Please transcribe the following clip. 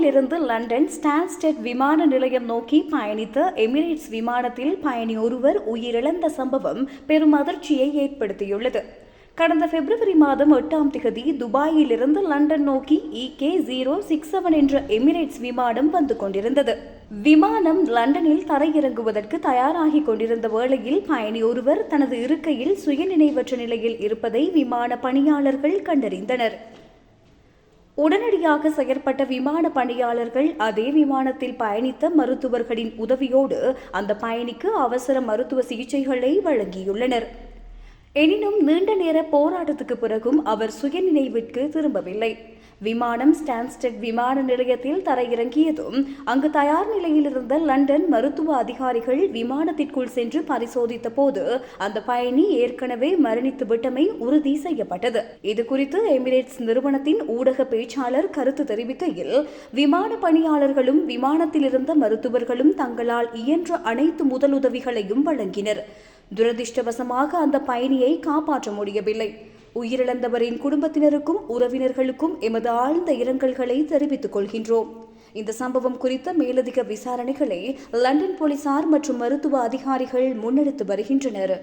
துபாயிலிருந்து London Stansted விமான நிலையம் நோக்கி பயணித்த எமிரேட்ஸ் விமானத்தில் பயணி ஒருவர் உயிரிழந்த சம்பவம் பெரும் அதிர்ச்சியை ஏற்படுத்தியுள்ளது. கடந்த பிப்ரவரி மாதம் 8ஆம் தேதி துபாயிலிருந்து லண்டன் நோக்கி EK067 என்ற எமிரேட்ஸ் விமானம் வந்து கொண்டிருந்தது. விமானம் லண்டனில் தரையிறங்குவதற்கு தயாராகிக் கொண்டிருந்த வேளையில் பயணி ஒருவர் தனது இருக்கையில் சுயநினைவற்ற நிலையில் இருப்பதை விமான பணியாளர்கள் கண்டறிந்தனர். உடனடியாக செயற்பட்ட விமான பணியாளர்கள் அதே விமானத்தில் பயணித்த மருத்துவர்களின் உதவியோடு அந்த பயணிக்கு அவசர மருத்துவ சிகிச்சைகளை வழங்கியுள்ளனர். எனினும் நீண்ட நேர போராட்டத்துக்கு பிறகும் அவர் சுயநினைவிற்கு திரும்பவில்லை. விமானம் ஸ்டான்ஸ்டெட் விமான நிலையத்தில் தரையிறங்கியதும் அங்கு தயார் நிலையில் இருந்த லண்டன் மருத்துவ அதிகாரிகள் விமானத்திற்குள் சென்று பரிசோதித்த போது அந்த பயணி ஏற்கனவே மரணித்து விட்டமை உறுதி செய்யப்பட்டது. இதுகுறித்து எமிரேட்ஸ் நிறுவனத்தின் ஊடக பேச்சாளர் கருத்து தெரிவிக்கையில், விமான பணியாளர்களும் விமானத்தில் இருந்த மருத்துவர்களும் தங்களால் இயன்ற அனைத்து முதலுதவிகளையும் வழங்கினர். துரதிர்ஷ்டவசமாக அந்த பயணியை காப்பாற்ற முடியவில்லை. உயிரிழந்தவரின் குடும்பத்தினருக்கும் உறவினர்களுக்கும் எமது ஆழ்ந்த இரங்கல்களை தெரிவித்துக் கொள்கின்றோம். இந்த சம்பவம் குறித்த மேலதிக விசாரணைகளை லண்டன் போலீசார் மற்றும் மருத்துவ அதிகாரிகள் முன்னெடுத்து வருகின்றனர்.